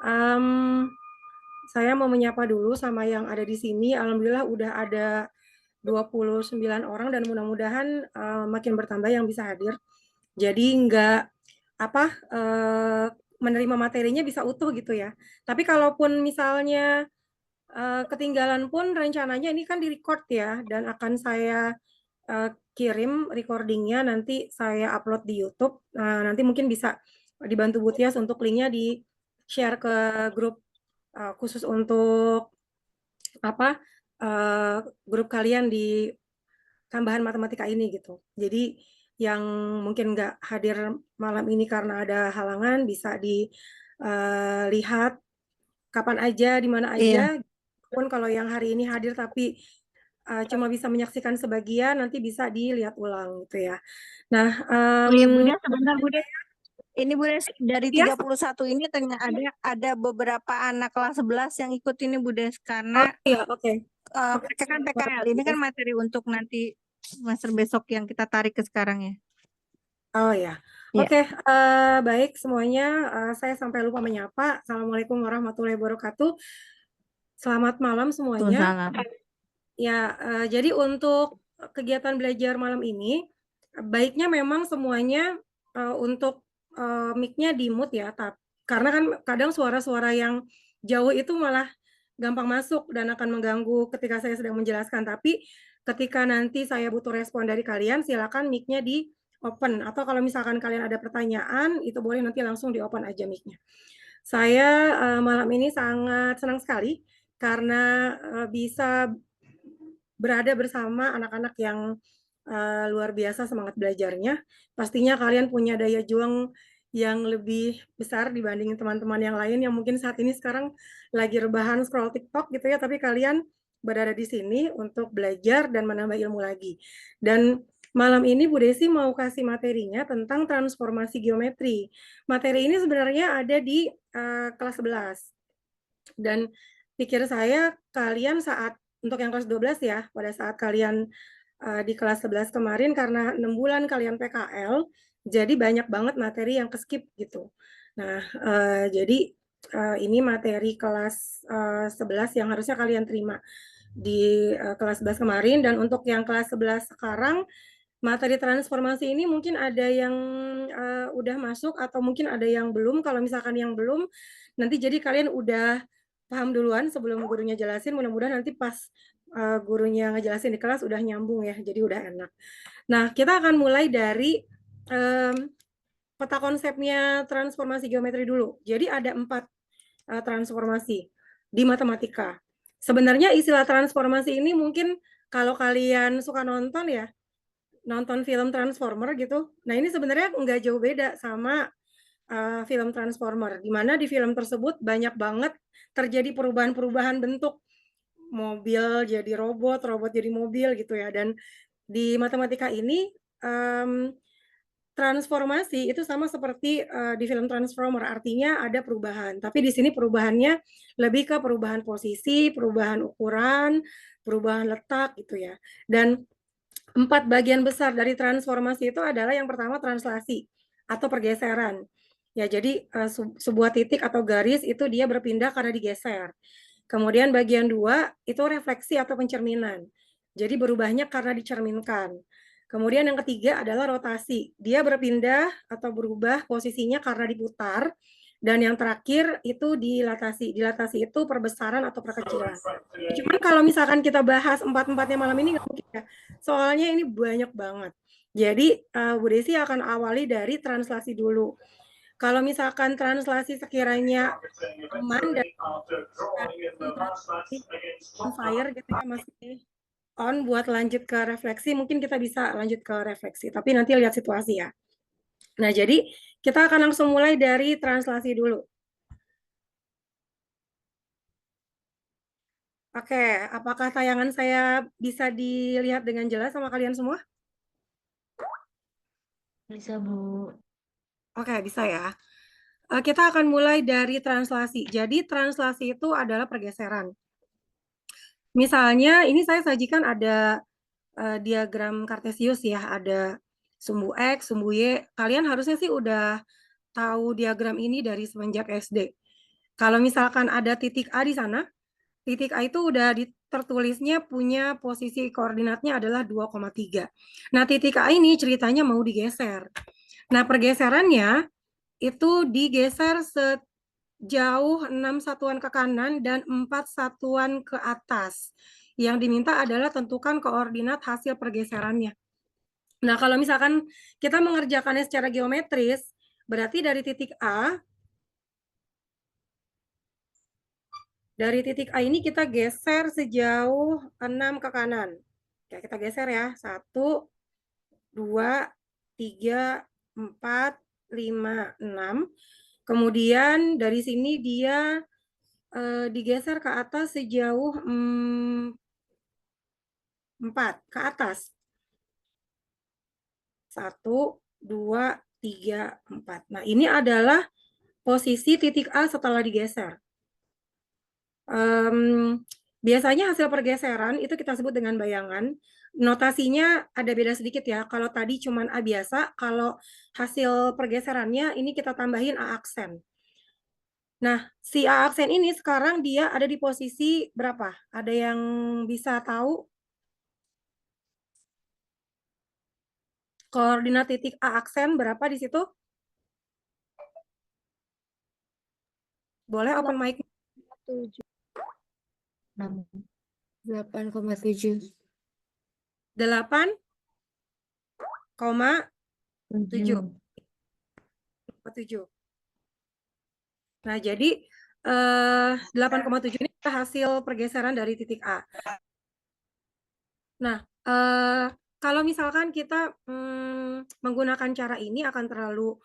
Mmm, saya mau menyapa dulu sama yang ada di sini. Alhamdulillah udah ada 29 orang dan mudah-mudahan, makin bertambah yang bisa hadir. Jadi nggak, apa, menerima materinya bisa utuh gitu ya. Tapi kalaupun misalnya, ketinggalan pun rencananya ini kan di-record ya dan akan saya, kirim recording-nya nanti saya upload di YouTube. Nanti mungkin bisa dibantu Bu Tias untuk link-nya di-share ke grup, khusus untuk apa, grup kalian di tambahan matematika ini gitu. Jadi yang mungkin nggak hadir malam ini karena ada halangan bisa dilihat kapan aja, di mana Iya. aja. Pun kalau yang hari ini hadir tapi cuma bisa menyaksikan sebagian, nanti bisa dilihat ulang gitu ya. Nah, Oh iya Bunda, sebentar Bunda. Ini Bunda dari ya, 31 ini ada beberapa anak kelas 11 yang ikut ini Bunda oh karena iya, oke. Oke, mereka kan PKL. Ini kan materi untuk nanti semester besok yang kita tarik ke sekarang ya. oh ya, Iya. oke, baik semuanya. Saya sampai lupa menyapa. Assalamualaikum warahmatullahi wabarakatuh. Selamat malam semuanya. Waalaikumsalam. Ya, jadi untuk kegiatan belajar malam ini, baiknya memang semuanya, untuk, mic-nya di-mute ya, karena kan kadang suara-suara yang jauh itu malah gampang masuk dan akan mengganggu ketika saya sedang menjelaskan. Tapi ketika nanti saya butuh respon dari kalian, silakan mic-nya di-open, atau kalau misalkan kalian ada pertanyaan, itu boleh nanti langsung di-open aja mic-nya. Saya, malam ini sangat senang sekali karena, bisa berada bersama anak-anak yang, luar biasa semangat belajarnya. Pastinya kalian punya daya juang yang lebih besar dibanding teman-teman yang lain yang mungkin saat ini sekarang lagi rebahan scroll TikTok gitu ya, tapi kalian berada di sini untuk belajar dan menambah ilmu lagi. Dan malam ini Bu Desi mau kasih materinya tentang transformasi geometri. Materi ini sebenarnya ada di, kelas 11. Dan pikir saya kalian saat untuk yang kelas 12 ya, pada saat kalian, di kelas 11 kemarin karena 6 bulan kalian PKL, jadi banyak banget materi yang ke-skip gitu. Nah, jadi, ini materi kelas, 11 yang harusnya kalian terima di, kelas 11 kemarin dan untuk yang kelas 11 sekarang, materi transformasi ini mungkin ada yang, udah masuk atau mungkin ada yang belum. Kalau misalkan yang belum, nanti jadi kalian udah paham duluan sebelum gurunya jelasin, mudah-mudahan nanti pas, gurunya ngejelasin di kelas udah nyambung ya, jadi udah enak. Nah, kita akan mulai dari, mmm, peta konsepnya transformasi geometri dulu. Jadi ada 4, transformasi di matematika. Sebenarnya istilah transformasi ini mungkin kalau kalian suka nonton ya, nonton film Transformer gitu. Nah, ini sebenarnya nggak jauh beda sama, film Transformer, di mana di film tersebut banyak banget terjadi perubahan-perubahan bentuk, mobil jadi robot, robot jadi mobil gitu ya. Dan di matematika ini, transformasi itu sama seperti, di film Transformer, artinya ada perubahan, tapi di sini perubahannya lebih ke perubahan posisi, perubahan ukuran, perubahan letak gitu ya. Dan 4 bagian besar dari transformasi itu adalah yang pertama translasi atau pergeseran. Ya, jadi, sebuah titik atau garis itu dia berpindah karena digeser. Kemudian bagian 2 itu refleksi atau pencerminan. Jadi berubahnya karena dicerminkan. Kemudian yang ketiga adalah rotasi. Dia berpindah atau berubah posisinya karena diputar. Dan yang terakhir itu dilatasi. Dilatasi itu perbesaran atau perkecilan. Cuman kalau misalkan kita bahas empat-empatnya malam ini nggak mungkin ya. Soalnya ini banyak banget. Jadi Bu Desi akan awali dari translasi dulu. Kalau misalkan translasi sekiranya aman dan masih on fire gitu ya, masih on buat lanjut ke refleksi, mungkin kita bisa lanjut ke refleksi. Tapi nanti lihat situasi ya. Nah, jadi kita akan langsung mulai dari translasi dulu. Oke, apakah tayangan saya bisa dilihat dengan jelas sama kalian semua? Bisa Bu. Oke, bisa ya. Kita akan mulai dari translasi. Jadi translasi itu adalah pergeseran. Misalnya ini saya sajikan ada diagram kartesius ya, ada sumbu X, sumbu Y. Kalian harusnya sih udah tahu diagram ini dari semenjak SD. Kalau misalkan ada titik A di sana, titik A itu udah tertulisnya punya posisi koordinatnya adalah 2,3. Nah, titik A ini ceritanya mau digeser. Nah, pergeserannya itu digeser sejauh 6 satuan ke kanan dan 4 satuan ke atas. Yang diminta adalah tentukan koordinat hasil pergeserannya. Nah, kalau misalkan kita mengerjakannya secara geometris, berarti dari titik A ini kita geser sejauh 6 ke kanan. Oke, kita geser ya. 1, 2, 3, 4, 5, 6. Kemudian dari sini dia digeser ke atas sejauh 4 ke atas. 1, 2, 3, 4. Nah, ini adalah posisi titik A setelah digeser. Biasanya hasil pergeseran itu kita sebut dengan bayangan. Notasinya ada beda sedikit ya. Kalau tadi cuma A biasa, kalau hasil pergeserannya ini kita tambahin A aksen. Nah, si A aksen ini sekarang dia ada di posisi berapa? Ada yang bisa tahu? Koordinat titik A aksen berapa di situ? Boleh open mic. 8,7. 8,7. Nah, jadi 8,7 ini hasil pergeseran dari titik A. Nah, kalau misalkan kita menggunakan cara ini akan terlalu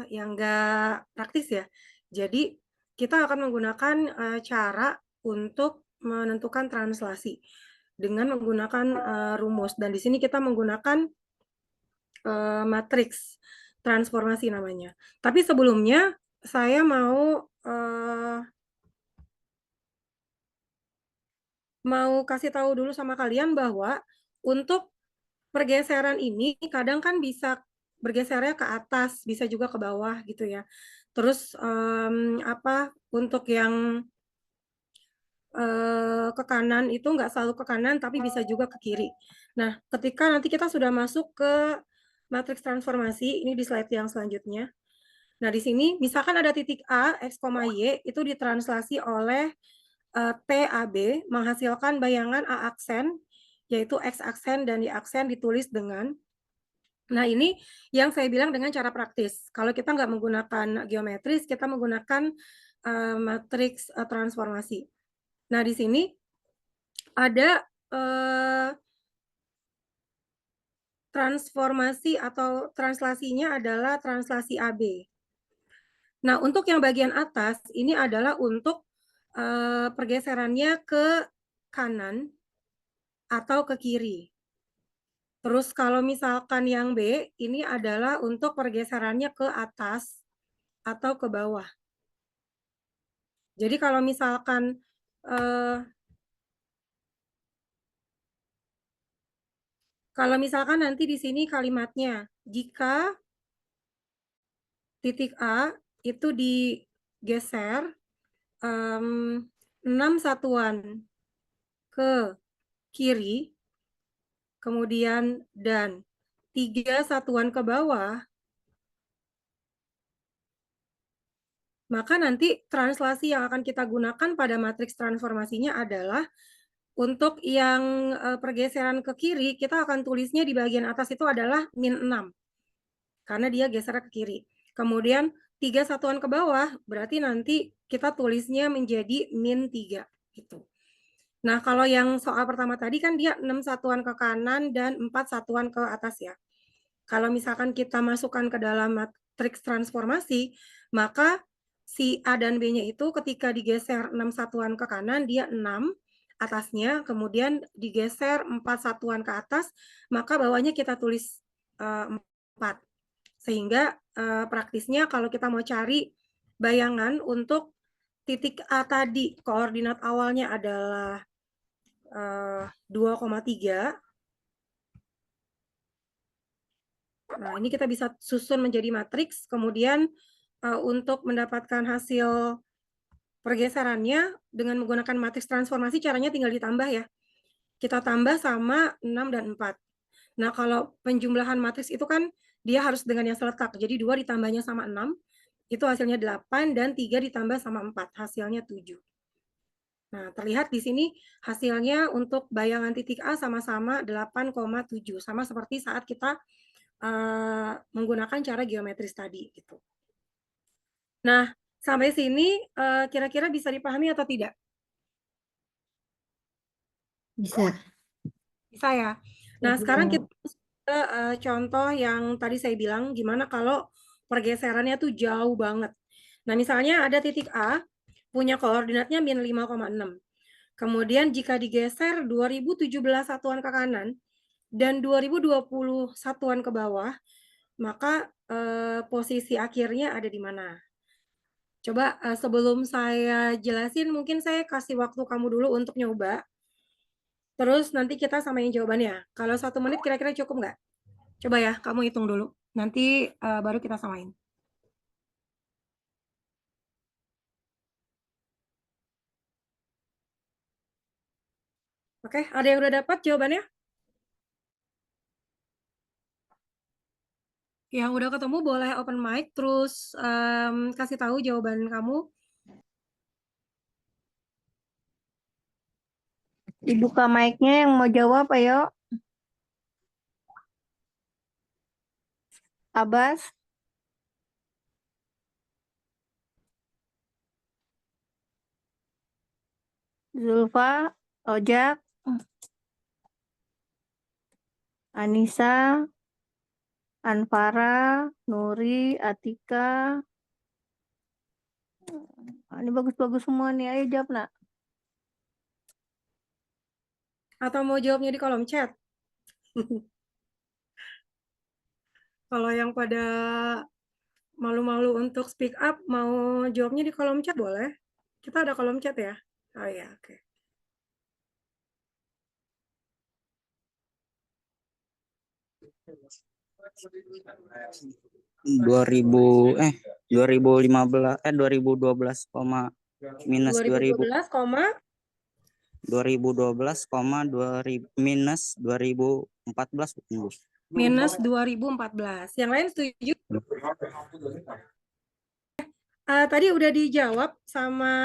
yang enggak praktis ya. Jadi kita akan menggunakan cara untuk menentukan translasi dengan menggunakan rumus. Dan di sini kita menggunakan matriks transformasi namanya. Tapi sebelumnya saya mau kasih tahu dulu sama kalian bahwa untuk pergeseran ini kadang kan bisa bergesernya ke atas, bisa juga ke bawah gitu ya. Terus untuk yang ke kanan itu nggak selalu ke kanan, tapi bisa juga ke kiri. Nah, ketika nanti kita sudah masuk ke matriks transformasi, ini di slide yang selanjutnya. Nah, di sini misalkan ada titik A, X, Y, itu ditranslasi oleh TAB, menghasilkan bayangan A aksen, yaitu X aksen dan Y aksen ditulis dengan. Nah, ini yang saya bilang dengan cara praktis. Kalau kita nggak menggunakan geometris, kita menggunakan matriks transformasi. Nah, di sini ada transformasi atau translasinya adalah translasi AB. Nah, untuk yang bagian atas, ini adalah untuk pergeserannya ke kanan atau ke kiri. Terus kalau misalkan yang B, ini adalah untuk pergeserannya ke atas atau ke bawah. Jadi kalau misalkan nanti di sini kalimatnya, jika titik A itu digeser 6 satuan ke kiri, kemudian dan 3 satuan ke bawah, maka nanti translasi yang akan kita gunakan pada matriks transformasinya adalah untuk yang pergeseran ke kiri, kita akan tulisnya di bagian atas itu adalah -6, karena dia geser ke kiri. Kemudian 3 satuan ke bawah, berarti nanti kita tulisnya menjadi -3, gitu. Nah, kalau yang soal pertama tadi kan dia 6 satuan ke kanan dan 4 satuan ke atas ya. Kalau misalkan kita masukkan ke dalam matriks transformasi, maka si A dan B-nya itu ketika digeser 6 satuan ke kanan, dia 6 atasnya, kemudian digeser 4 satuan ke atas, maka bawahnya kita tulis 4. Sehingga praktisnya kalau kita mau cari bayangan untuk titik A tadi, koordinat awalnya adalah 2,3. Nah, ini kita bisa susun menjadi matriks, kemudian untuk mendapatkan hasil pergeserannya dengan menggunakan matriks transformasi, caranya tinggal ditambah ya. Kita tambah sama 6 dan 4. Nah, kalau penjumlahan matriks itu kan dia harus dengan yang seletak. Jadi 2 ditambahnya sama 6, itu hasilnya 8, dan 3 ditambah sama 4, hasilnya 7. Nah, terlihat di sini hasilnya untuk bayangan titik A sama-sama 8,7. Sama seperti saat kita menggunakan cara geometris tadi. Gitu. Nah, sampai sini kira-kira bisa dipahami atau tidak? Bisa. Bisa ya. Nah, sekarang kita ke contoh yang tadi saya bilang, gimana kalau pergeserannya tuh jauh banget. Nah, misalnya ada titik A, punya koordinatnya min 5,6. Kemudian jika digeser 2017 satuan ke kanan dan 2020 satuan ke bawah, maka posisi akhirnya ada di mana? Coba sebelum saya jelasin, mungkin saya kasih waktu kamu dulu untuk nyoba. Terus nanti kita samain jawabannya. Kalau 1 menit kira-kira cukup nggak? Coba ya, kamu hitung dulu. Nanti baru kita samain. Oke, ada yang udah dapat jawabannya? Yang udah ketemu boleh open mic, terus kasih tahu jawaban kamu. Dibuka mic-nya yang mau jawab, ayo. Abbas. Zulfa, Ojak, Anissa, Anfara, Nuri, Atika. Ini bagus-bagus semua nih. Ayo jawab, nak. Atau mau jawabnya di kolom chat? Kalau yang pada malu-malu untuk speak up, mau jawabnya di kolom chat boleh? Kita ada kolom chat ya? Oh ya, oke. 2012 minus 2012, 2012, minus 2014. minus 2014. Yang lain setuju? Tadi udah dijawab sama,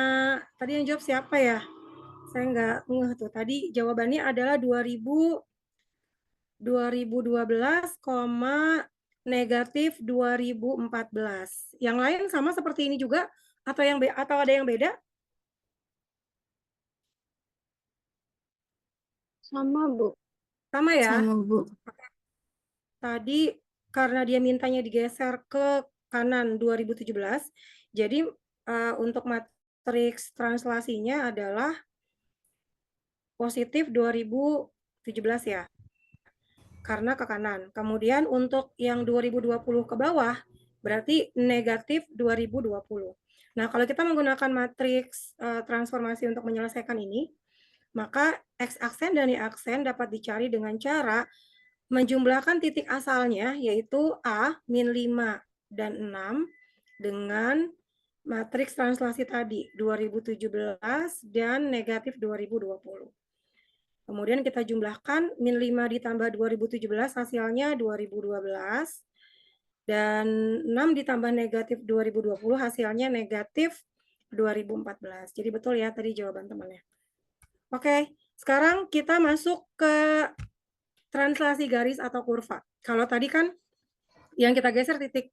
tadi yang jawab siapa ya? Saya nggak ngeh tuh. Tadi jawabannya adalah 2012, negatif 2014. Yang lain sama seperti ini juga? Atau ada yang beda? Sama, Bu. Sama ya? Sama, Bu. Tadi karena dia mintanya digeser ke kanan 2017, jadi untuk matriks translasinya adalah positif 2017 ya, karena ke kanan. Kemudian untuk yang 2020 ke bawah, berarti negatif 2020. Nah, kalau kita menggunakan matriks transformasi untuk menyelesaikan ini, maka X-aksen dan Y-aksen dapat dicari dengan cara menjumlahkan titik asalnya, yaitu A, min 5 dan 6, dengan matriks translasi tadi, 2017 dan negatif 2020. Kemudian kita jumlahkan, min 5 ditambah 2017 hasilnya 2012, dan 6 ditambah negatif 2020 hasilnya negatif 2014. Jadi betul ya tadi jawaban temannya. Oke, sekarang kita masuk ke translasi garis atau kurva. Kalau tadi kan yang kita geser titik.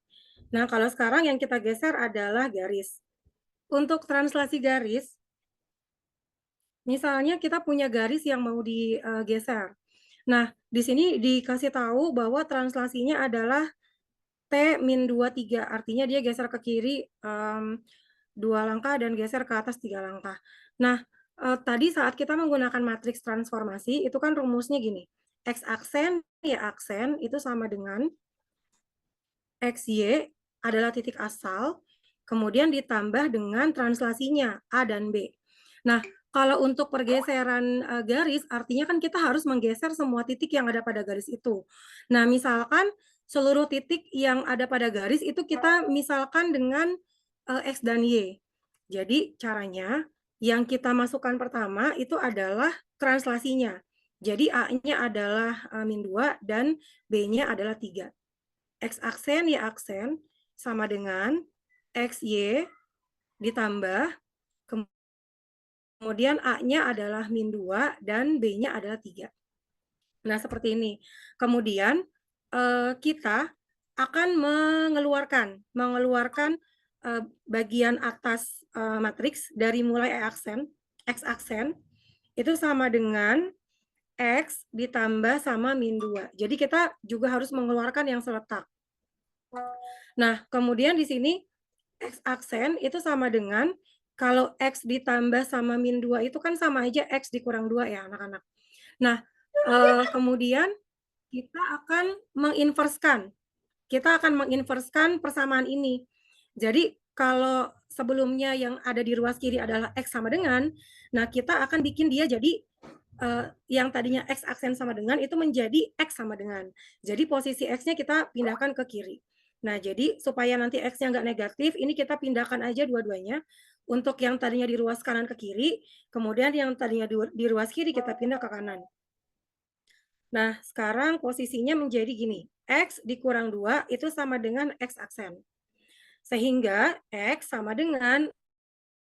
Nah, kalau sekarang yang kita geser adalah garis. Untuk translasi garis, misalnya kita punya garis yang mau digeser. Nah, di sini dikasih tahu bahwa translasinya adalah T-23, artinya dia geser ke kiri 2 langkah dan geser ke atas 3 langkah. Nah, tadi saat kita menggunakan matriks transformasi, itu kan rumusnya gini. X-aksen, Y-aksen itu sama dengan XY adalah titik asal, kemudian ditambah dengan translasinya A dan B. Nah, kalau untuk pergeseran garis, artinya kan kita harus menggeser semua titik yang ada pada garis itu. Nah, misalkan seluruh titik yang ada pada garis itu kita misalkan dengan X dan Y. Jadi caranya yang kita masukkan pertama itu adalah translasinya. Jadi A-nya adalah min 2 dan B-nya adalah 3. X aksen, Y aksen sama dengan XY ditambah, kemudian A-nya adalah min 2 dan B-nya adalah 3. Nah, seperti ini. Kemudian kita akan mengeluarkan bagian atas matriks dari mulai X aksen itu sama dengan X ditambah sama min 2. Jadi kita juga harus mengeluarkan yang seletak. Nah, kemudian di sini X aksen itu sama dengan, kalau X ditambah sama min 2 itu kan sama aja X dikurang 2 ya anak-anak. Nah, kemudian kita akan menginverskan persamaan ini. Jadi kalau sebelumnya yang ada di ruas kiri adalah X sama dengan, nah kita akan bikin dia jadi yang tadinya X aksen sama dengan itu menjadi X sama dengan. Jadi posisi X-nya kita pindahkan ke kiri. Nah, jadi supaya nanti X-nya nggak negatif, ini kita pindahkan aja dua-duanya. Untuk yang tadinya di ruas kanan ke kiri, kemudian yang tadinya di ruas kiri kita pindah ke kanan. Nah, sekarang posisinya menjadi gini. X dikurang 2 itu sama dengan X aksen. Sehingga X sama dengan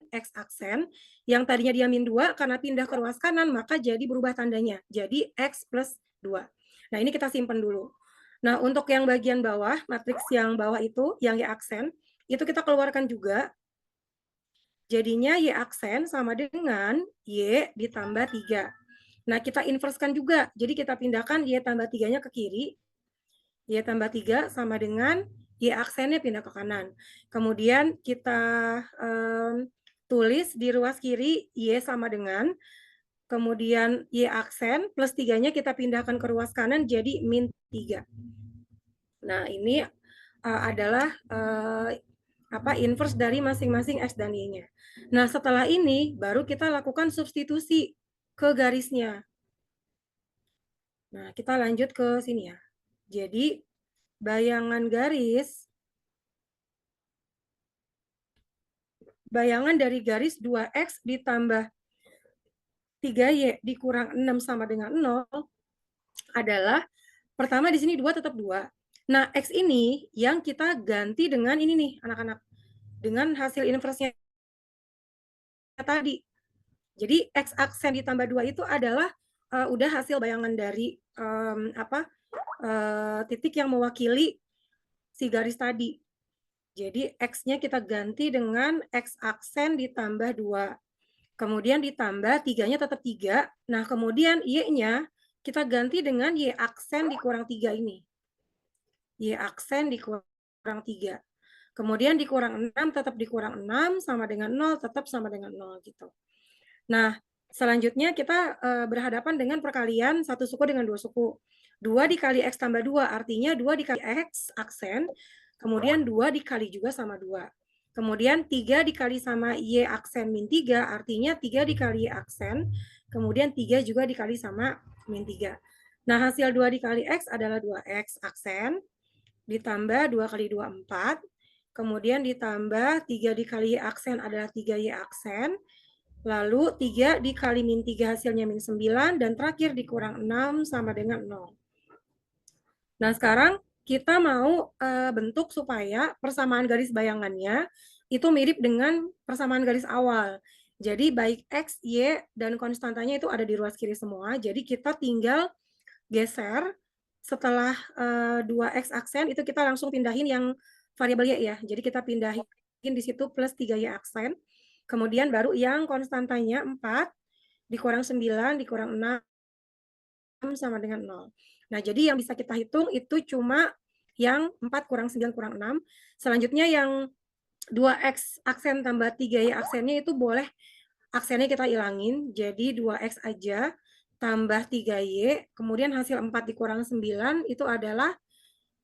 X aksen, yang tadinya dia min 2, karena pindah ke ruas kanan, maka jadi berubah tandanya. Jadi X plus 2. Nah, ini kita simpan dulu. Nah, untuk yang bagian bawah, matriks yang bawah itu, yang Y aksen, itu kita keluarkan juga. Jadinya Y aksen sama dengan Y ditambah 3. Nah, kita inverskan juga. Jadi kita pindahkan Y tambah 3-nya ke kiri. Y tambah 3 sama dengan Y aksennya pindah ke kanan. Kemudian kita tulis di ruas kiri Y sama dengan, kemudian Y aksen plus 3-nya kita pindahkan ke ruas kanan jadi min 3. Nah, ini adalah inverse dari masing-masing X dan Y-nya. Nah, setelah ini baru kita lakukan substitusi ke garisnya. Nah, kita lanjut ke sini ya. Jadi, bayangan dari garis 2X ditambah 3Y dikurang 6 sama dengan 0 adalah, pertama di sini 2 tetap 2. Nah, X ini yang kita ganti dengan ini nih, anak-anak. Dengan hasil inverse-nya tadi. Jadi, X aksen ditambah 2 itu adalah udah hasil bayangan dari titik yang mewakili si garis tadi. Jadi, X-nya kita ganti dengan X aksen ditambah 2. Kemudian ditambah 3-nya tetap 3. Nah, kemudian Y-nya kita ganti dengan Y aksen dikurang 3 ini. Y aksen dikurang 3. Kemudian dikurang 6 tetap dikurang 6, sama dengan 0 tetap sama dengan 0 gitu. Nah, selanjutnya kita berhadapan dengan perkalian satu suku dengan dua suku. 2 dikali X tambah 2 artinya 2 dikali X aksen, kemudian 2 dikali juga sama 2. Kemudian 3 dikali sama Y aksen min 3 artinya 3 dikali Y aksen, kemudian 3 juga dikali sama min 3. Nah, hasil 2 dikali X adalah 2X aksen, ditambah 2 kali 2, 4. Kemudian ditambah 3 dikali Y aksen adalah 3Y aksen. Lalu 3 dikali min 3 hasilnya min 9. Dan terakhir dikurang 6 sama dengan 0. Nah, sekarang kita mau bentuk supaya persamaan garis bayangannya itu mirip dengan persamaan garis awal. Jadi baik X, Y, dan konstantanya itu ada di ruas kiri semua. Jadi kita tinggal geser setelah 2X aksen itu kita langsung pindahin yang variabel Y ya. Jadi kita pindahin di situ plus 3Y aksen. Kemudian baru yang konstantanya 4 dikurang 9 dikurang 6 sama dengan 0. Nah, jadi yang bisa kita hitung itu cuma yang 4 kurang 9 kurang 6. Selanjutnya yang 2X aksen tambah 3Y aksennya itu boleh aksennya kita ilangin. Jadi 2X aja tambah 3Y. Kemudian hasil 4 dikurang 9 itu adalah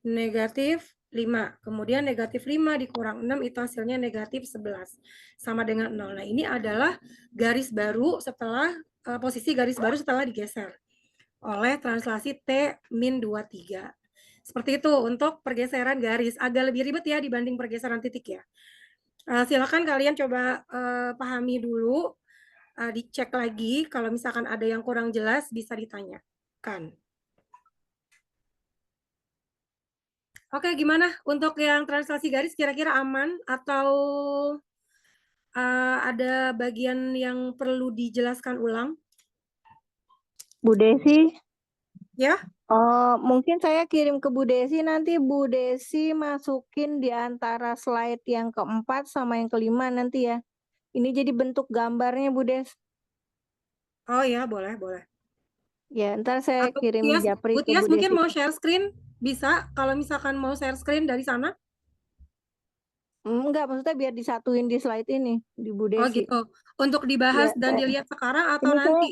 negatif 5. Kemudian negatif 5 dikurang 6 itu hasilnya negatif 11. Sama dengan 0. Nah, ini adalah garis baru setelah posisi garis baru setelah digeser oleh translasi T min 23. Seperti itu untuk pergeseran garis. Agak lebih ribet ya dibanding pergeseran titik ya. Silakan kalian coba pahami dulu, dicek lagi. Kalau misalkan ada yang kurang jelas bisa ditanyakan. Oke, gimana untuk yang translasi garis kira-kira aman atau ada bagian yang perlu dijelaskan ulang? Bu Desi, Ya? mungkin saya kirim ke Bu Desi, nanti Bu Desi masukin di antara slide yang keempat sama yang kelima nanti ya. Ini jadi bentuk gambarnya Bu Des. Oh ya, boleh, boleh. Ya, ntar saya Atau kirim japri ke Tias Bu mungkin Desi. mau share screen? Bisa, kalau misalkan mau share screen dari sana? Enggak, maksudnya biar disatuin di slide ini, di Bu Oh Desi. gitu. Untuk dibahas Ya, dan dilihat sekarang atau ini nanti?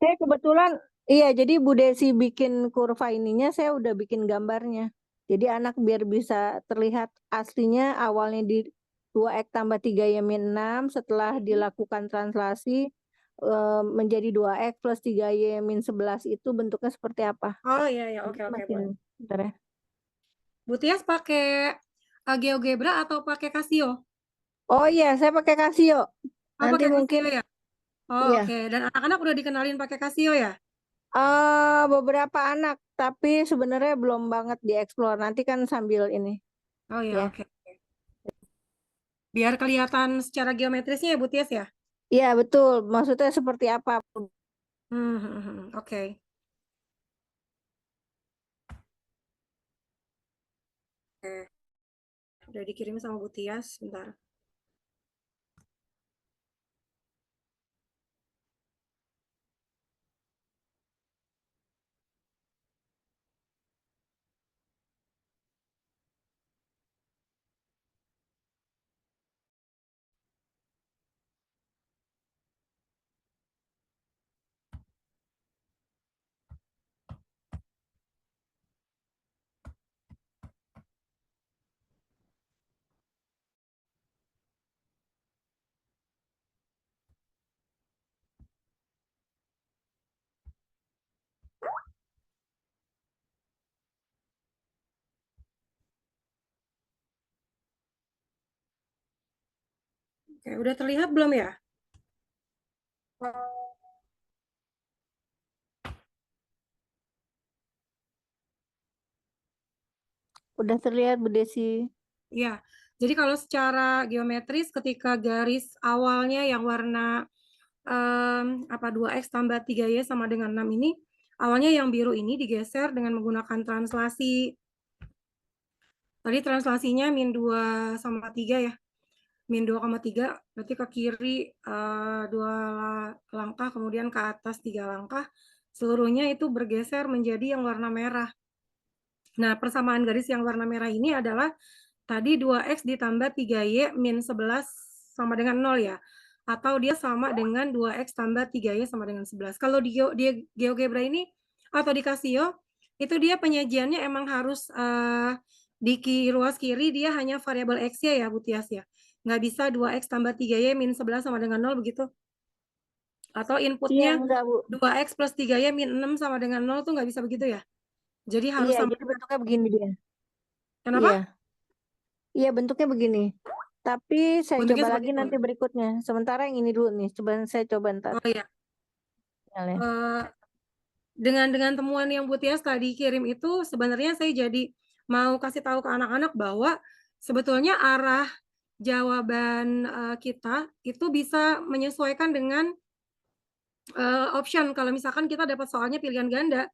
saya kebetulan, iya, jadi Bu Desi bikin kurva ininya, saya udah bikin gambarnya. Jadi anak biar bisa terlihat aslinya awalnya di 2x tambah 3y-6, setelah dilakukan translasi menjadi 2x plus 3y-11 itu bentuknya seperti apa. Oh iya, ya, oke, Jadi oke, makin, boleh. bentar ya. Bu Tias pakai GeoGebra atau pakai Casio? Oh iya, saya pakai Casio. Oh, Nanti pakai mungkin, Casio ya? Oh, iya. oke. Dan anak-anak udah dikenalin pakai Casio ya? Beberapa anak, tapi sebenarnya belum banget dieksplor. Nanti kan sambil ini, Oh ya, ya. oke. Biar kelihatan secara geometrisnya ya, Bu Tias ya? Iya betul, maksudnya seperti apa? Oke. Oke. Udah dikirim sama Bu Tias, bentar. Oke, udah terlihat belum ya? Udah terlihat Bu Desi. Iya. Jadi kalau secara geometris ketika garis awalnya yang warna 2x tambah 3y sama dengan 6 ini, awalnya yang biru ini digeser dengan menggunakan translasi. Tadi translasinya min 2 sama 3 ya. Min 2,3 berarti ke kiri 2 langkah, kemudian ke atas 3 langkah. Seluruhnya itu bergeser menjadi yang warna merah. Nah, persamaan garis yang warna merah ini adalah tadi 2x ditambah 3y min 11 sama dengan 0 ya. Atau dia sama dengan 2x tambah 3y sama dengan 11. Kalau di GeoGebra ini atau di Casio, itu dia penyajiannya emang harus di ruas kiri dia hanya variabel x-nya ya, Bu Tias ya. Nggak bisa 2x tambah 3y min 11 sama dengan 0 begitu. Atau Iya, inputnya enggak Bu. 2x plus 3y min 6 sama dengan 0 tuh nggak bisa begitu ya. Jadi harus Iya, sama. jadi bentuknya begini dia. Kenapa? Iya, iya bentuknya begini. Tapi saya Bentuknya coba seperti lagi itu. nanti berikutnya. Sementara yang ini dulu nih, saya coba ntar. Oh iya. Misalnya. Dengan temuan yang Bu Tias tadi kirim itu sebenarnya saya jadi mau kasih tahu ke anak-anak bahwa sebetulnya arah jawaban kita itu bisa menyesuaikan dengan option. Kalau misalkan kita dapat soalnya pilihan ganda,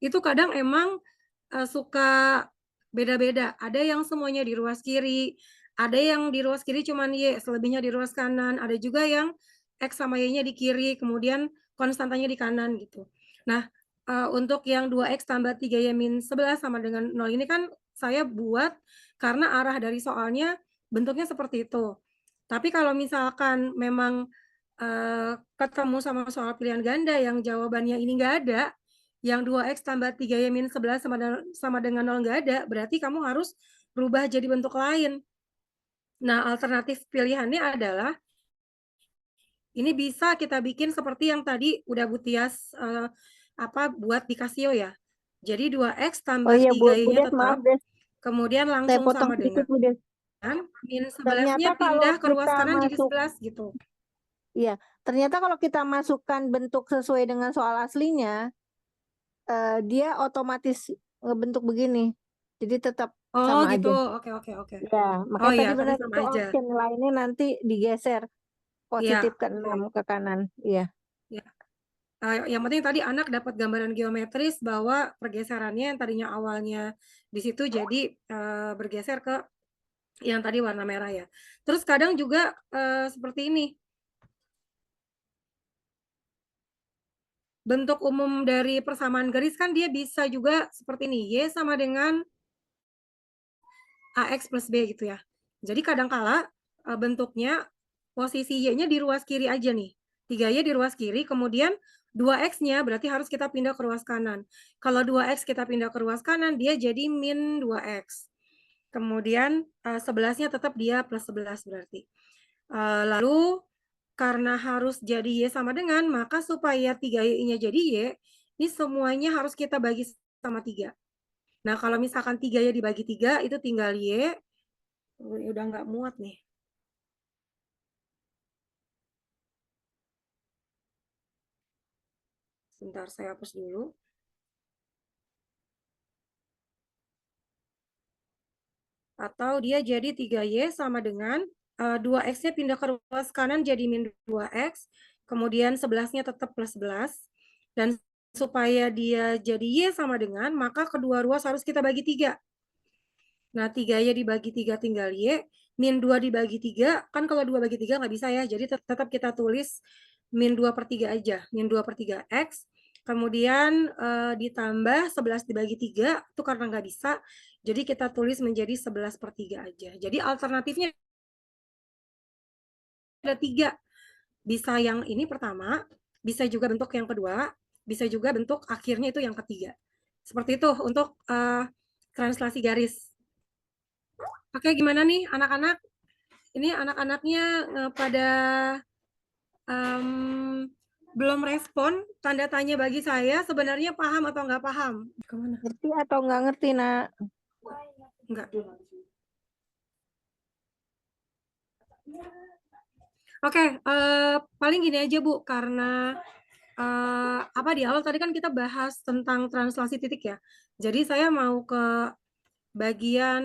itu kadang emang suka beda-beda. Ada yang semuanya di ruas kiri, ada yang di ruas kiri cuman Y, selebihnya di ruas kanan, ada juga yang X sama Y-nya di kiri, kemudian konstantanya di kanan gitu. Nah, untuk yang 2X tambah 3Y min 11 sama dengan 0 ini kan saya buat karena arah dari soalnya bentuknya seperti itu. Tapi kalau misalkan memang ketemu sama soal pilihan ganda yang jawabannya ini nggak ada, yang 2x tambah 3y min 11 sama dengan 0 nggak ada, berarti kamu harus berubah jadi bentuk lain. Nah, alternatif pilihannya adalah ini bisa kita bikin seperti yang tadi udah Bu Tias buat di Casio ya. Jadi 2X Oh tambah iya, 3Y-nya Budes, maaf tetap, Des, kemudian saya langsung potong sama sedikit dengan Budes. min Ternyata 11-nya kalau pindah ke ruas kita kanan jadi masuk, 11 gitu. iya, ternyata kalau kita masukkan bentuk sesuai dengan soal aslinya, dia otomatis ngebentuk begini. Jadi tetap Oh sama gitu, aja. oke oke oke. Ya, Oh makanya iya, tadi tapi benar sama itu aja. option lainnya nanti digeser positif Iya, ke 6 ke kanan. Iya. ya. Yang penting tadi anak dapat gambaran geometris bahwa pergeserannya yang tadinya awalnya di situ jadi bergeser ke yang tadi warna merah ya. Terus kadang juga seperti ini. Bentuk umum dari persamaan garis kan dia bisa juga seperti ini. Y sama dengan AX plus B gitu ya. Jadi kadangkala bentuknya posisi Y-nya di ruas kiri aja nih. 3Y di ruas kiri, kemudian 2X-nya berarti harus kita pindah ke ruas kanan. Kalau 2X kita pindah ke ruas kanan, dia jadi min 2X. Kemudian 11-nya tetap dia plus 11 berarti. Lalu karena harus jadi Y sama dengan, maka supaya 3Y-nya jadi Y, ini semuanya harus kita bagi sama 3. Nah, kalau misalkan 3Y dibagi 3, itu tinggal Y. Udah nggak muat nih. Sebentar, saya hapus dulu. Atau dia jadi 3Y sama dengan 2X-nya pindah ke ruas kanan jadi min 2X. Kemudian 11-nya tetap plus 11. Dan supaya dia jadi Y sama dengan, maka kedua ruas harus kita bagi 3. Nah, 3Y dibagi 3 tinggal Y. Min 2 dibagi 3, kan kalau 2 bagi 3 nggak bisa ya. Jadi tetap kita tulis min 2 per 3 aja. Min 2 per 3 X. Kemudian ditambah 11 dibagi 3, itu karena nggak bisa. Jadi kita tulis menjadi 11 per 3 aja. Jadi alternatifnya ada 3. Bisa yang ini pertama, bisa juga bentuk yang kedua, bisa juga bentuk akhirnya itu yang ketiga. Seperti itu untuk translasi garis. Oke, gimana nih anak-anak? Ini anak-anaknya pada belum respon. Tanda tanya bagi saya sebenarnya paham atau nggak paham? Kemana? Ngerti atau nggak ngerti, Nak? Enggak. Oke, paling gini aja Bu, karena apa di awal tadi kan kita bahas tentang translasi titik ya. Jadi saya mau ke bagian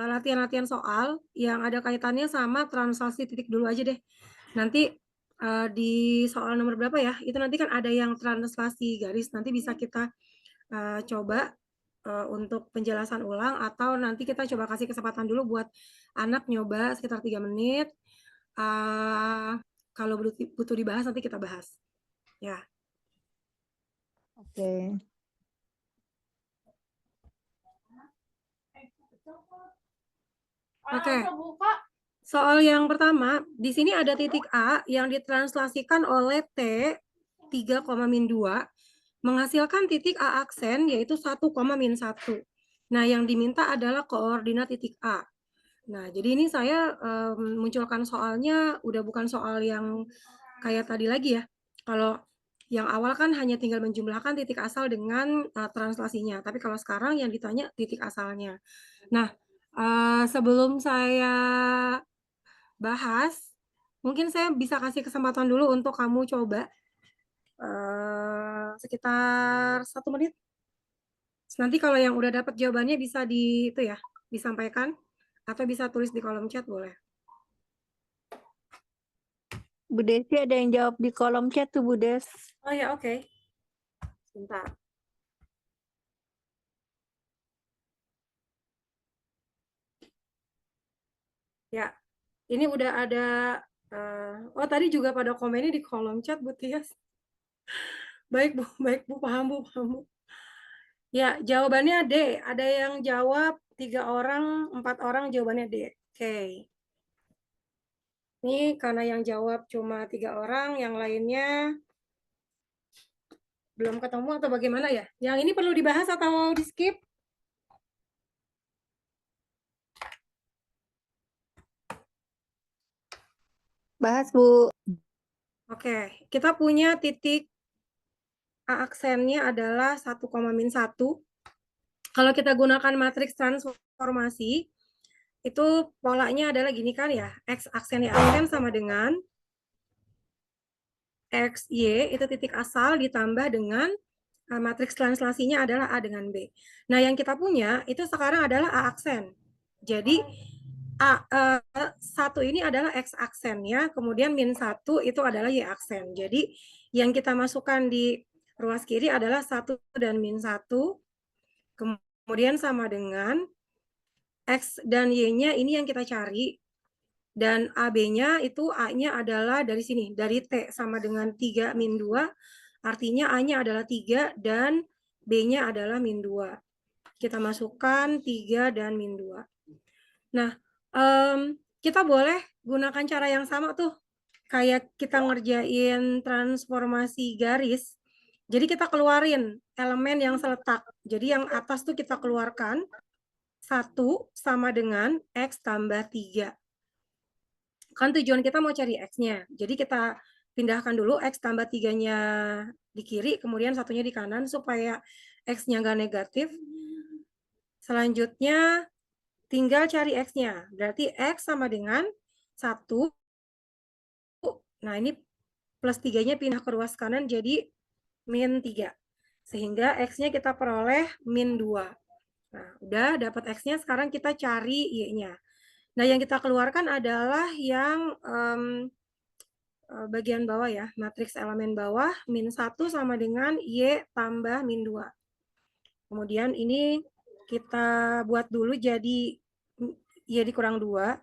latihan-latihan soal yang ada kaitannya sama translasi titik dulu aja deh. Nanti di soal nomor berapa ya? Itu nanti kan ada yang translasi garis. Nanti bisa kita coba untuk penjelasan ulang atau nanti kita coba kasih kesempatan dulu buat anak nyoba sekitar 3 menit. Kalau butuh dibahas nanti kita bahas. Ya. Oke. Oke. Soal yang pertama, di sini ada titik A yang ditranslasikan oleh T 3,-2 menghasilkan titik A aksen yaitu 1,-1. Nah, yang diminta adalah koordinat titik A. Nah, jadi ini saya munculkan soalnya udah bukan soal yang kayak tadi lagi ya. Kalau yang awal kan hanya tinggal menjumlahkan titik asal dengan translasinya. Tapi kalau sekarang yang ditanya titik asalnya. Nah, sebelum saya bahas, mungkin saya bisa kasih kesempatan dulu untuk kamu coba sekitar 1 menit. Nanti kalau yang udah dapat jawabannya bisa di itu ya, disampaikan atau bisa tulis di kolom chat boleh. Bu Desi ada yang jawab di kolom chat tuh, Bu Des. Oh ya, oke. Sebentar. Ya, ini udah ada. Oh, tadi juga pada komennya di kolom chat, Bu Tias. Baik, Bu. Baik, Bu. Paham, Bu. Paham, Bu. Ya, jawabannya D. Ada yang jawab 3 orang, 4 orang jawabannya D. Oke. Ini karena yang jawab cuma 3 orang, yang lainnya belum ketemu atau bagaimana ya? Yang ini perlu dibahas atau di skip? Bahas, Bu. Oke, kita punya titik A aksennya adalah 1,-1. Kalau kita gunakan matriks transformasi, itu polanya adalah gini kan ya, X aksen Y aksen sama dengan X, Y, itu titik asal ditambah dengan matriks translasinya adalah A dengan B. Nah, yang kita punya itu sekarang adalah A aksen. Jadi, satu ini adalah X aksen ya, kemudian -1 itu adalah Y aksen. Jadi, yang kita masukkan di ruas kiri adalah 1 dan -1, kemudian sama dengan X dan Y-nya ini yang kita cari, dan AB-nya itu A-nya adalah dari sini, dari T sama dengan 3 min 2, artinya A-nya adalah 3 dan B-nya adalah min 2. Kita masukkan 3 dan min 2. Nah, kita boleh gunakan cara yang sama tuh, kayak kita ngerjain transformasi garis. Jadi kita keluarin elemen yang seletak. Jadi yang atas tuh kita keluarkan, 1 sama dengan X tambah 3. Kan tujuan kita mau cari X-nya. Jadi kita pindahkan dulu X tambah 3-nya di kiri, kemudian satunya di kanan supaya X-nya nggak negatif. Selanjutnya tinggal cari X-nya. Berarti X sama dengan 1. Nah, ini plus 3-nya pindah ke ruas kanan jadi min 3. Sehingga X-nya kita peroleh min 2. Nah, udah dapat X-nya, sekarang kita cari Y-nya. Nah, yang kita keluarkan adalah yang bagian bawah ya, matriks elemen bawah, min 1 sama dengan Y tambah min 2. Kemudian ini kita buat dulu jadi Y dikurang 2,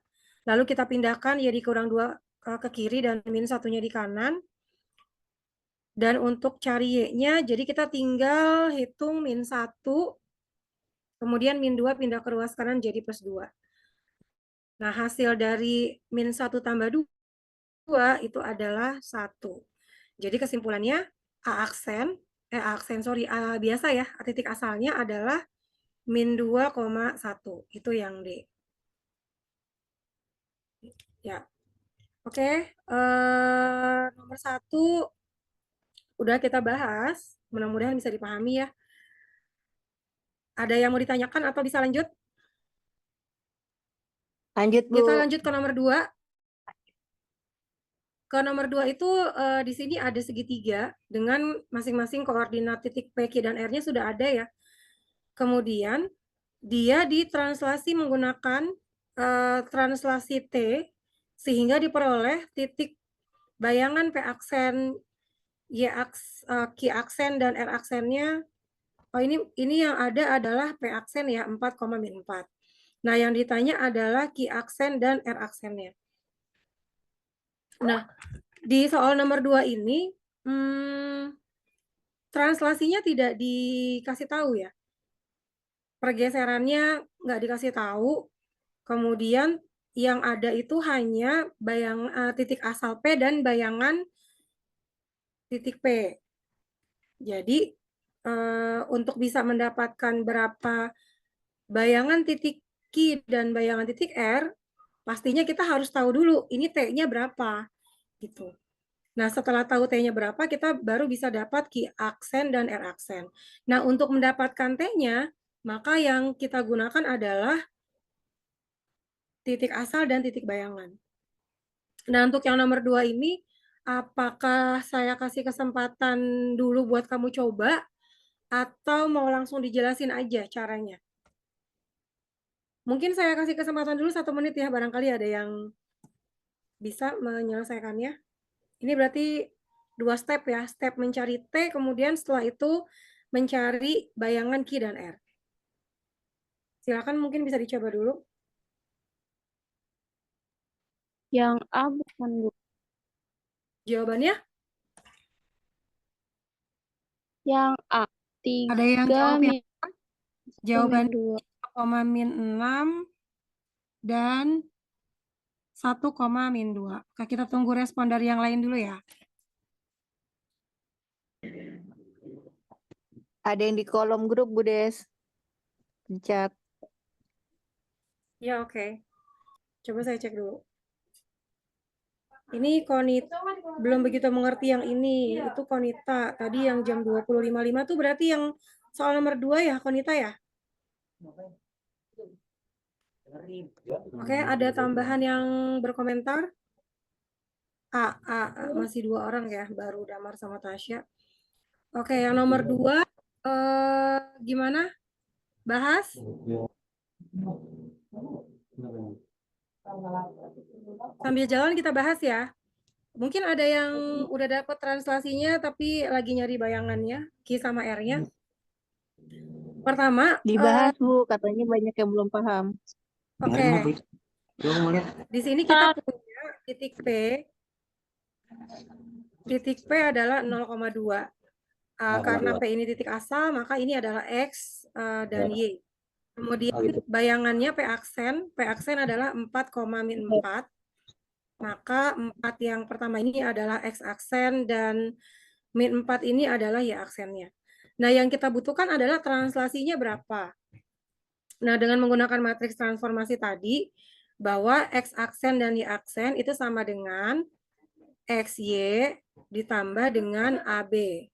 lalu kita pindahkan Y dikurang 2 ke kiri dan min 1-nya di kanan. Dan untuk cari Y-nya, jadi kita tinggal hitung min 1, kemudian min 2 pindah ke ruas kanan jadi plus 2. Nah, hasil dari min 1 tambah 2 itu adalah 1. Jadi kesimpulannya A biasa ya, titik asalnya adalah min 2,1. Itu yang D. Ya. Oke, nomor 1 udah kita bahas. Mudah-mudahan bisa dipahami ya. Ada yang mau ditanyakan atau bisa lanjut? Lanjut, Bu. Kita lanjut ke nomor 2. Ke nomor 2 itu di sini ada segitiga dengan masing-masing koordinat titik P, Q, dan R-nya sudah ada ya. Kemudian dia ditranslasi menggunakan translasi T sehingga diperoleh titik bayangan P aksen, Q aksen, dan R aksennya. Oh, ini yang ada adalah P aksen ya, 4,-4. Nah, yang ditanya adalah Q aksen dan R aksennya. Nah, di soal nomor 2 ini, translasinya tidak dikasih tahu ya. Pergeserannya nggak dikasih tahu. Kemudian yang ada itu hanya titik asal P dan bayangan titik P. Jadi, untuk bisa mendapatkan berapa bayangan titik Q dan bayangan titik R, pastinya kita harus tahu dulu ini T-nya berapa. Gitu. Nah, setelah tahu T-nya berapa, kita baru bisa dapat Q aksen dan R aksen. Nah, untuk mendapatkan T-nya, maka yang kita gunakan adalah titik asal dan titik bayangan. Nah, untuk yang nomor 2 ini, apakah saya kasih kesempatan dulu buat kamu coba, atau mau langsung dijelasin aja caranya? Mungkin saya kasih kesempatan dulu 1 menit ya, barangkali ada yang bisa menyelesaikannya. Ini berarti 2 step ya, step mencari T, kemudian setelah itu mencari bayangan Q dan R. Silakan, mungkin bisa dicoba dulu. Yang A bukan, Bu. Jawabannya? Yang A. Ada yang 3 jawab yang min jawaban 2. 0,-6 dan 1,-2. Oke, kita tunggu respon dari yang lain dulu ya. Ada yang di kolom grup, Bu Des. Di chat. Ya, oke. Coba saya cek dulu. Ini Konita belum begitu mengerti yang ini. Itu Konita. Tadi yang jam 20.55 tuh berarti yang soal nomor 2 ya, Konita ya? Oke, ada tambahan yang berkomentar? Masih 2 orang ya, baru Damar sama Tasya. Oke, yang nomor 2 gimana? Bahas? Sambil jalan kita bahas ya. Mungkin ada yang udah dapat translasinya tapi lagi nyari bayangannya, Q sama R-nya. Pertama, Dibahas Bu, katanya banyak yang belum paham. oke. Di sini kita punya titik P. Titik P adalah 0,2. Karena P ini titik asal, maka ini adalah X dan Y. Kemudian bayangannya P aksen adalah 4,-4. Maka 4 yang pertama ini adalah X aksen dan min 4 ini adalah Y aksennya. Nah, yang kita butuhkan adalah translasinya berapa. Nah, dengan menggunakan matriks transformasi tadi, bahwa X aksen dan Y aksen itu sama dengan XY ditambah dengan AB.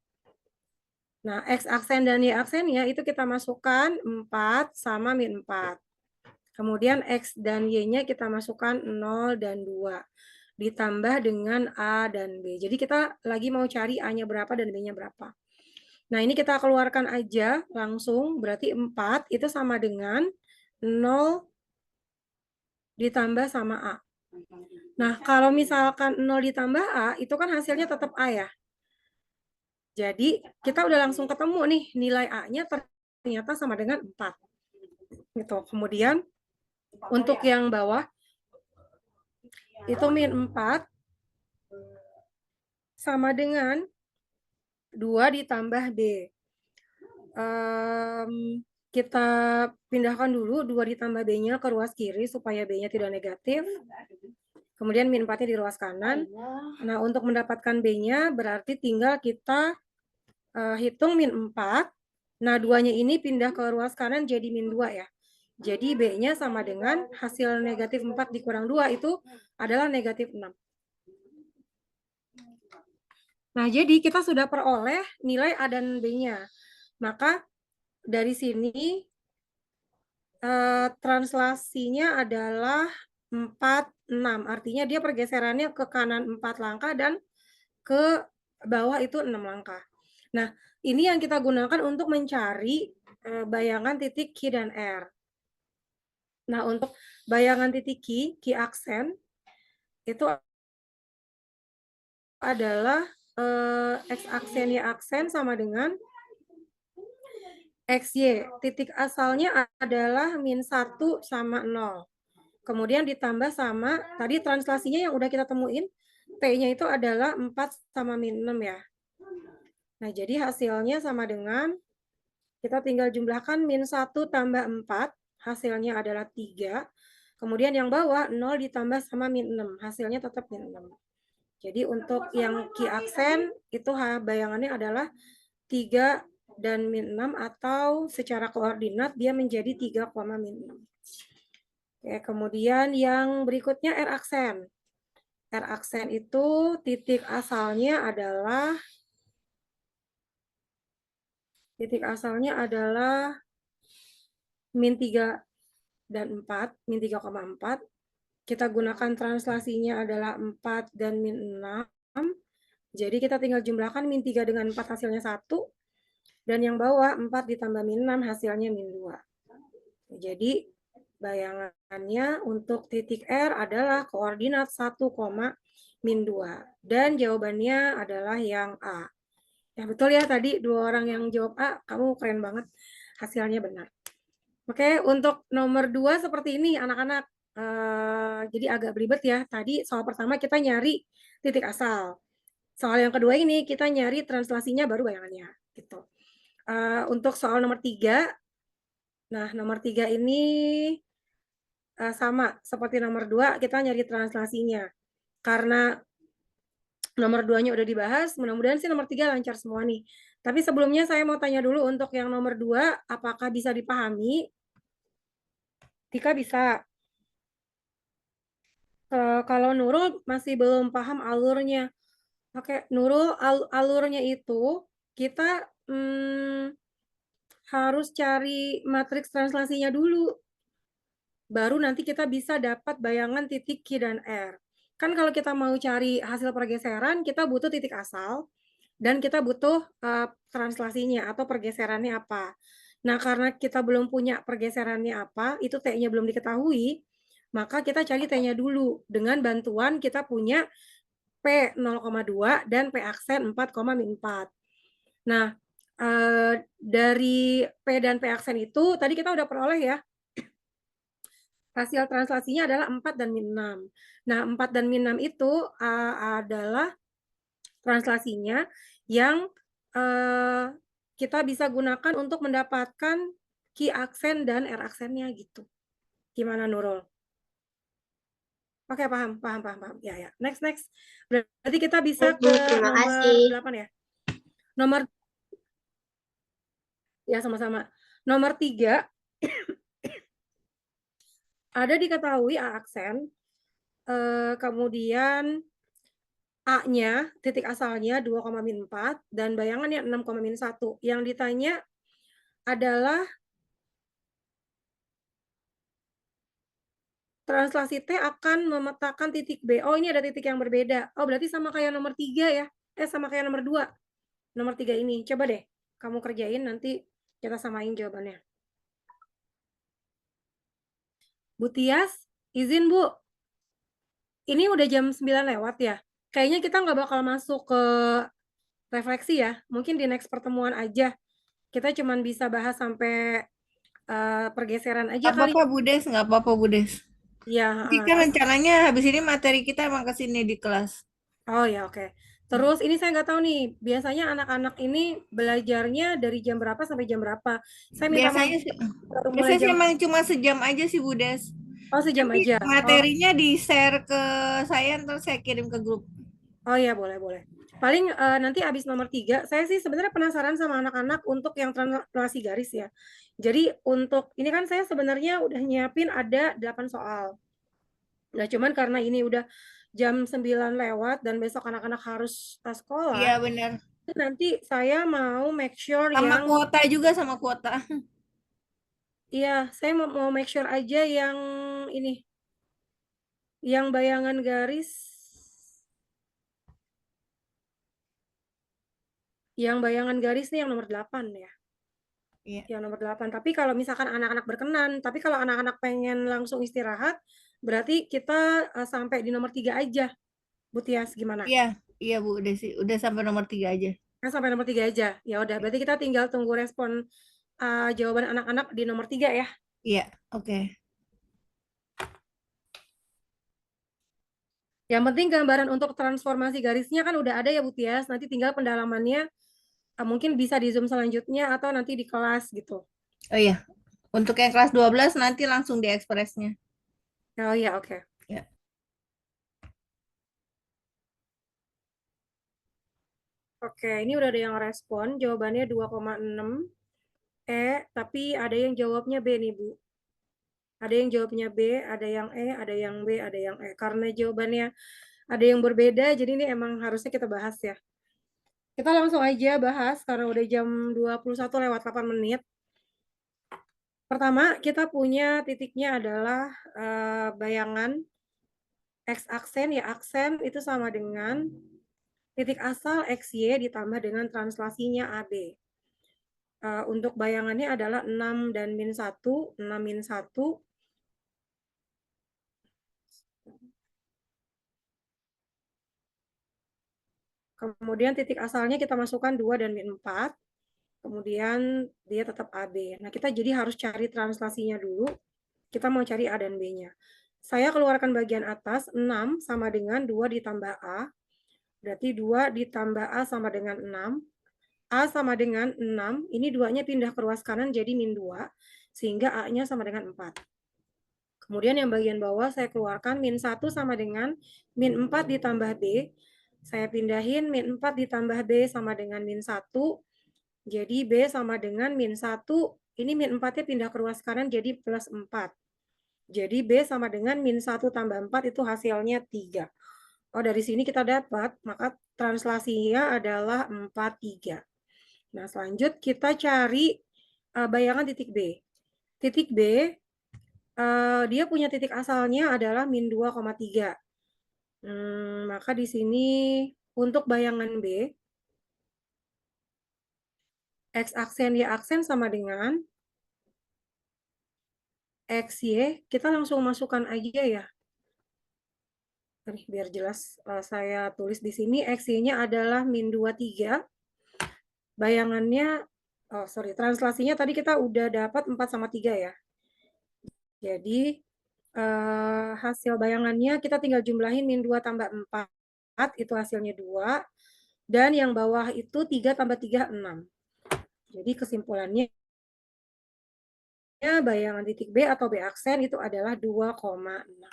Nah, X aksen dan Y aksennya itu kita masukkan 4 sama min 4. Kemudian X dan Y-nya kita masukkan 0 dan 2. Ditambah dengan A dan B. Jadi kita lagi mau cari A-nya berapa dan B-nya berapa. Nah, ini kita keluarkan aja langsung. Berarti 4 itu sama dengan 0 ditambah sama A. Nah, kalau misalkan 0 ditambah A, itu kan hasilnya tetap A ya. Jadi, kita udah langsung ketemu nih, nilai A-nya ternyata sama dengan 4. Gitu. Kemudian, untuk yang bawah, itu min 4 sama dengan 2 ditambah B. Kita pindahkan dulu 2 ditambah B-nya ke ruas kiri supaya B-nya tidak negatif. Kemudian min 4-nya di ruas kanan. Nah, untuk mendapatkan B-nya berarti tinggal kita hitung min 4. Nah, 2-nya ini pindah ke ruas kanan jadi min 2 ya. Jadi B-nya sama dengan hasil negatif 4 dikurang 2 itu adalah negatif 6. Nah, jadi kita sudah peroleh nilai A dan B-nya. Maka dari sini translasinya adalah 4, 6. Artinya dia pergeserannya ke kanan 4 langkah dan ke bawah itu 6 langkah. Nah, ini yang kita gunakan untuk mencari bayangan titik Q dan R. Nah, untuk bayangan titik Q aksen, itu adalah X aksen Y aksen sama dengan XY. Titik asalnya adalah min 1 sama 0. Kemudian ditambah sama, tadi translasinya yang udah kita temuin, P-nya itu adalah 4 sama min 6 ya. Nah, jadi hasilnya sama dengan, kita tinggal jumlahkan min 1 tambah 4, hasilnya adalah 3. Kemudian yang bawah 0 ditambah sama min 6, hasilnya tetap min 6. Jadi untuk yang Q aksen itu bayangannya adalah 3 dan min 6 atau secara koordinat dia menjadi 3, min 6. Oke, kemudian yang berikutnya R aksen. R aksen itu titik asalnya adalah min 3 dan 4, min 3,4. Kita gunakan translasinya adalah 4 dan min 6. Jadi kita tinggal jumlahkan min 3 dengan 4 hasilnya 1. Dan yang bawah 4 ditambah min 6 hasilnya min 2. Jadi bayangannya untuk titik R adalah koordinat 1, min 2. Dan jawabannya adalah yang A. Ya betul ya, tadi 2 orang yang jawab A, kamu keren banget. Hasilnya benar. Oke, untuk nomor 2 seperti ini anak-anak. Jadi agak belibet ya. Tadi soal pertama kita nyari titik asal. Soal yang kedua ini kita nyari translasinya baru bayangannya. Gitu. Untuk soal nomor 3, nah nomor 3 ini sama seperti nomor 2, kita nyari translasinya. Karena nomor 2-nya udah dibahas, mudah-mudahan sih nomor 3 lancar semua nih. Tapi sebelumnya saya mau tanya dulu untuk yang nomor 2, apakah bisa dipahami? Tika bisa? Kalau Nurul masih belum paham alurnya. Oke, Nurul, alurnya itu kita harus cari matriks translasinya dulu. Baru nanti kita bisa dapat bayangan titik Q dan R. Kan kalau kita mau cari hasil pergeseran, kita butuh titik asal, dan kita butuh translasinya atau pergeserannya apa. Nah, karena kita belum punya pergeserannya apa, itu T-nya belum diketahui, maka kita cari T-nya dulu dengan bantuan kita punya P 0,2 dan P aksen 4,4. Nah, dari P dan P aksen itu tadi kita udah peroleh ya. Hasil translasinya adalah 4 dan min 6. Nah, 4 dan min 6 itu adalah translasinya yang kita bisa gunakan untuk mendapatkan Q aksen dan R aksennya gitu. Gimana Nurul? Oke, paham. Ya. Next. Berarti kita bisa ke Terima nomor kasih. 8 ya. Nomor ya sama-sama. Nomor 3 ada diketahui A aksen, kemudian A-nya, titik asalnya 2,4 dan bayangannya 6,1. Yang ditanya adalah translasi T akan memetakan titik B. Oh, ini ada titik yang berbeda. Oh, berarti sama kayak nomor 3 ya. Sama kayak nomor 2. Nomor 3 ini. Coba deh kamu kerjain, nanti kita samain jawabannya. Bu Tias, izin Bu. Ini udah jam 9 lewat ya. Kayaknya kita nggak bakal masuk ke refleksi ya. Mungkin di next pertemuan aja. Kita cuma bisa bahas sampai pergeseran aja kali. Nggak apa-apa, Bu Des. Ya, Nanti kan rencananya habis ini materi kita emang kesini di kelas. oh ya, oke. Terus ini saya nggak tahu nih, biasanya anak-anak ini belajarnya dari jam berapa sampai jam berapa? Saya minta maaf. Biasanya sih emang cuma sejam aja sih, Bu Des. Oh, sejam Nanti aja. materinya di-share ke saya, ntar saya kirim ke grup. Oh ya, boleh. Paling nanti habis nomor 3, saya sih sebenarnya penasaran sama anak-anak untuk yang translasi garis ya. Jadi untuk, ini kan saya sebenarnya udah nyiapin ada 8 soal. Nah, cuman karena ini udah jam 9 lewat dan besok anak-anak harus sekolah. Iya, benar. Nanti saya mau make sure Sama yang kuota juga, sama kuota. iya, saya mau make sure aja yang ini, yang bayangan garis, nih yang nomor 8 ya. Iya. Yang nomor 8. Tapi kalau misalkan anak-anak berkenan, tapi kalau anak-anak pengen langsung istirahat, berarti kita sampai di nomor 3 aja. Bu Tias, gimana? Iya Bu, udah sampai nomor 3 aja. Sampai nomor 3 aja. Ya udah, berarti kita tinggal tunggu respon jawaban anak-anak di nomor 3 ya. Iya, oke. Yang penting gambaran untuk transformasi garisnya kan udah ada ya Bu Tias. Nanti tinggal pendalamannya mungkin bisa di Zoom selanjutnya atau nanti di kelas gitu. Oh iya, untuk yang kelas 12 nanti langsung di ekspresnya. Oh iya, oke. Ya. Oke, ini udah ada yang respon. Jawabannya 2,6. Tapi ada yang jawabnya B nih, Bu. Ada yang jawabnya B, ada yang E, ada yang B, ada yang E. Karena jawabannya ada yang berbeda, jadi ini emang harusnya kita bahas ya. Kita langsung aja bahas, karena udah jam 21 lewat 8 menit. Pertama, kita punya titiknya adalah bayangan X aksen, Y aksen itu sama dengan titik asal XY ditambah dengan translasinya AB. Untuk bayangannya adalah 6 dan min 1, 6 min 1. Kemudian titik asalnya kita masukkan 2 dan min 4. Kemudian dia tetap AB. Nah, kita jadi harus cari translasinya dulu. Kita mau cari A dan B-nya. Saya keluarkan bagian atas, 6 sama dengan 2 ditambah A. Berarti 2 ditambah A sama dengan 6. A sama dengan 6. Ini 2-nya pindah ke ruas kanan jadi min 2. Sehingga A-nya sama dengan 4. Kemudian yang bagian bawah saya keluarkan min 1 sama dengan min 4 ditambah B. Saya pindahin min 4 ditambah B sama dengan min 1. Jadi B sama dengan min 1. Ini min 4-nya pindah ke ruas kanan jadi plus 4. Jadi B sama dengan -1 tambah 4 itu hasilnya 3. Oh, dari sini kita dapat, maka translasinya adalah 4, 3. Nah, selanjut kita cari bayangan titik B. Titik B, dia punya titik asalnya adalah -2,3. Maka di sini untuk bayangan B, X aksen Y aksen sama dengan XY, kita langsung masukkan aja ya. Biar jelas saya tulis di sini, XY-nya adalah -23. Bayangannya, translasinya tadi kita udah dapat 4 sama 3 ya. Jadi, hasil bayangannya kita tinggal jumlahin -2 tambah 4, itu hasilnya 2. Dan yang bawah itu 3 tambah 3, 6. Jadi kesimpulannya, bayangan titik B atau B aksen itu adalah 2,6.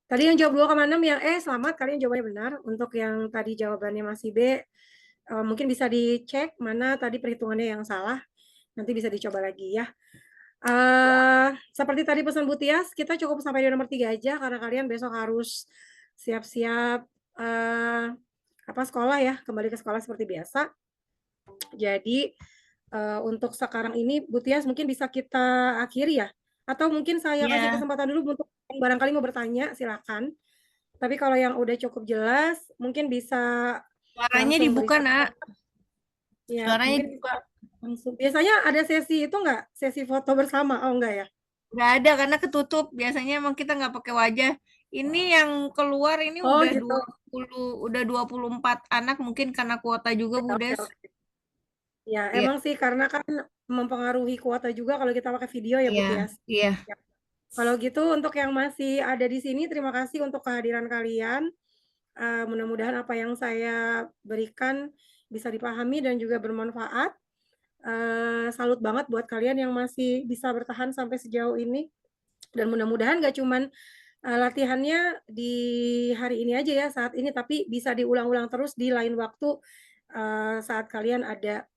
Tadi yang jawab 2,6 yang selamat, kalian jawabannya benar. Untuk yang tadi jawabannya masih B, mungkin bisa dicek mana tadi perhitungannya yang salah. Nanti bisa dicoba lagi ya. Seperti tadi pesan Bu Tias, kita cukup sampai di nomor 3 aja karena kalian besok harus siap-siap sekolah ya, kembali ke sekolah seperti biasa. Jadi untuk sekarang ini Bu Tias mungkin bisa kita akhiri ya, atau mungkin saya kasih kesempatan dulu untuk barangkali mau bertanya, silakan. Tapi kalau yang udah cukup jelas, mungkin bisa Suaranya dibuka, Nak. ya, Suaranya mungkin dibuka. langsung. Biasanya ada sesi itu nggak? Sesi foto bersama? Oh, enggak ya? Nggak ada karena ketutup. Biasanya emang kita nggak pakai wajah. Ini yang keluar ini Oh, udah gitu. 24 anak mungkin karena kuota juga, Bu Des. Ya, Iya. emang sih karena kan mempengaruhi kuota juga kalau kita pakai video ya, Bu Tias. Iya. Ya. Kalau gitu untuk yang masih ada di sini, terima kasih untuk kehadiran kalian. Mudah-mudahan apa yang saya berikan bisa dipahami dan juga bermanfaat. Salut banget buat kalian yang masih bisa bertahan sampai sejauh ini. Dan mudah-mudahan gak cuman latihannya di hari ini aja ya, saat ini, tapi bisa diulang-ulang terus di lain waktu saat kalian ada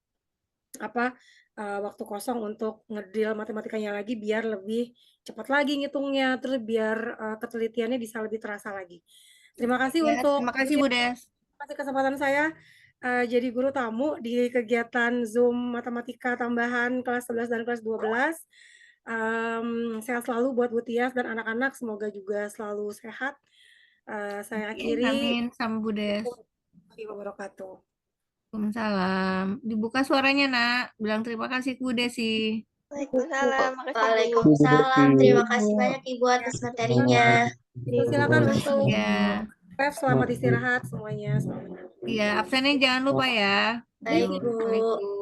waktu kosong untuk ngedrill matematikanya lagi biar lebih cepat lagi ngitungnya, terus biar ketelitiannya bisa lebih terasa lagi. Terima kasih untuk Terima kasih, Bu Des. kasih kesempatan saya jadi guru tamu di kegiatan Zoom Matematika Tambahan kelas 11 dan kelas 12. Sehat selalu buat Bu Tias dan anak-anak, semoga juga selalu sehat. Saya akhiri. Amin, sama Bu Des. Warahmatullahi wabarakatuh. Waalaikumsalam. Dibuka suaranya, Nak. Bilang terima kasih Bu Desi. Waalaikumsalam. Waalaikumsalam. Terima kasih banyak Ibu atas materinya. Silakan untuk Ya. Ref, selamat istirahat semuanya. Iya, absennya jangan lupa ya. Baik, Bu.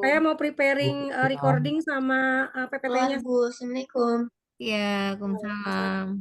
Saya mau preparing recording sama PPT-nya. Bu. Assalamualaikum. Iya, Waalaikumsalam.